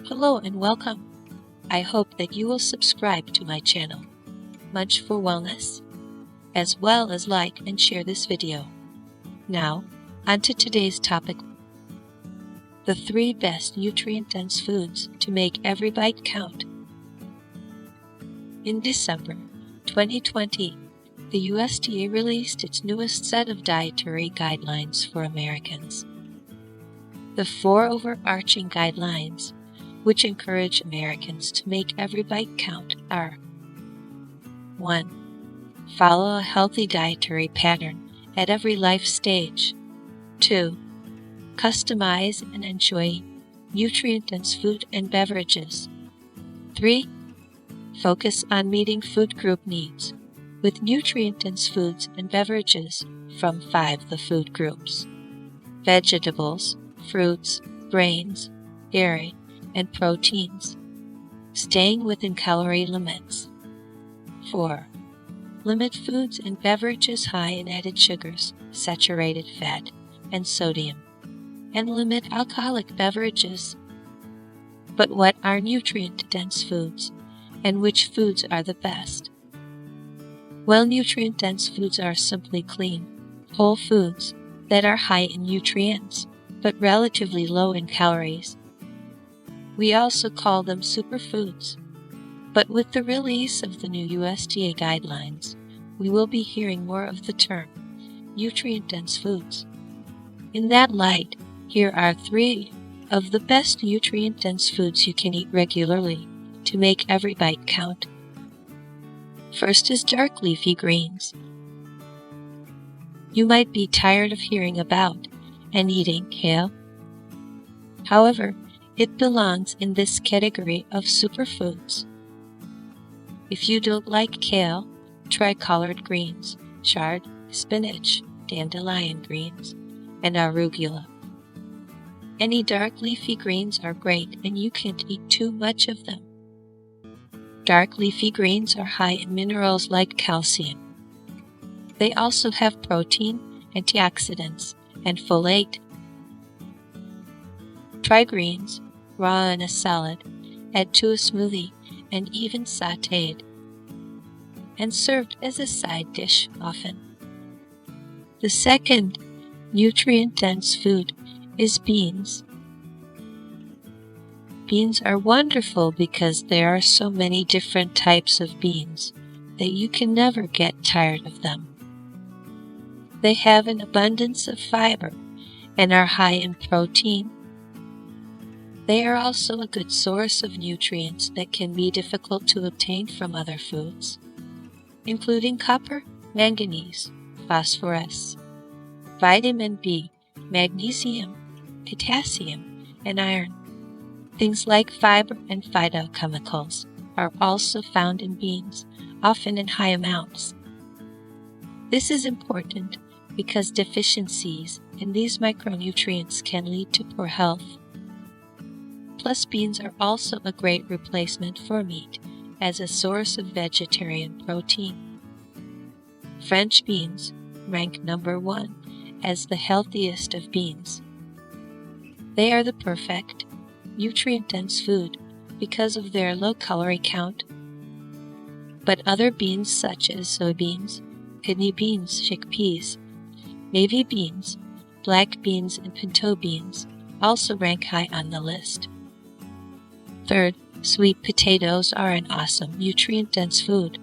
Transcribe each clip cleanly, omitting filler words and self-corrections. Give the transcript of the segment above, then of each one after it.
Hello and welcome. I hope that you will subscribe to my channel, Munch for Wellness, as well as like and share this video. Now, on to today's topic, the 3 best nutrient-dense foods to make every bite count. In December 2020, the USDA released its newest set of dietary guidelines for Americans. The 4 overarching guidelines, which encourage Americans to make every bite count, are 1. Follow a healthy dietary pattern at every life stage. 2. Customize and enjoy nutrient-dense food and beverages. 3. Focus on meeting food group needs with nutrient-dense foods and beverages from 5 the food groups: vegetables, fruits, grains, dairy, and proteins, staying within calorie limits. 4. Limit foods and beverages high in added sugars, saturated fat, and sodium, and limit alcoholic beverages. But what are nutrient-dense foods, and which foods are the best? Well, nutrient-dense foods are simply clean, whole foods that are high in nutrients, but relatively low in calories. We also call them superfoods. But with the release of the new USDA guidelines, we will be hearing more of the term nutrient-dense foods. In that light, here are 3 of the best nutrient-dense foods you can eat regularly to make every bite count. First is dark leafy greens. You might be tired of hearing about and eating kale. However, it belongs in this category of superfoods. If you don't like kale, try collard greens, chard, spinach, dandelion greens, and arugula. Any dark leafy greens are great, and you can't eat too much of them. Dark leafy greens are high in minerals like calcium. They also have protein, antioxidants, and folate. Try greens, raw in a salad, add to a smoothie, and even sautéed, and served as a side dish often. The second nutrient-dense food is beans. Beans are wonderful because there are so many different types of beans that you can never get tired of them. They have an abundance of fiber and are high in protein. They are also a good source of nutrients that can be difficult to obtain from other foods, including copper, manganese, phosphorus, vitamin B, magnesium, potassium, and iron. Things like fiber and phytochemicals are also found in beans, often in high amounts. This is important because deficiencies in these micronutrients can lead to poor health. Plus, beans are also a great replacement for meat as a source of vegetarian protein. French beans rank number 1 as the healthiest of beans. They are the perfect nutrient-dense food because of their low calorie count. But other beans such as soybeans, kidney beans, chickpeas, navy beans, black beans, and pinto beans also rank high on the list. Third, sweet potatoes are an awesome nutrient-dense food.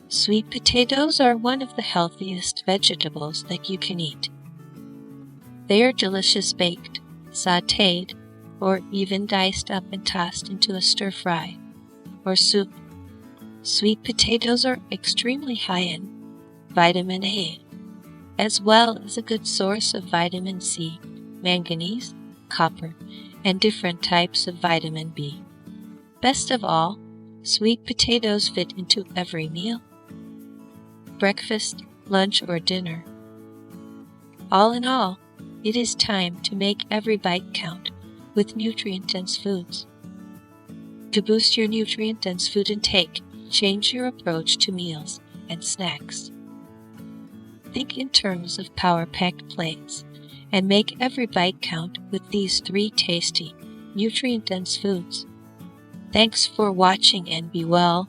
Sweet potatoes are one of the healthiest vegetables that you can eat. They are delicious baked, sautéed, or even diced up and tossed into a stir-fry or soup. Sweet potatoes are extremely high in vitamin A, as well as a good source of vitamin C, manganese, copper, and different types of vitamin B. Best of all, sweet potatoes fit into every meal: breakfast, lunch, or dinner. All in all, it is time to make every bite count with nutrient-dense foods. To boost your nutrient-dense food intake, change your approach to meals and snacks. Think in terms of power-packed plates and make every bite count with these 3 tasty nutrient-dense foods. Thanks for watching and be well.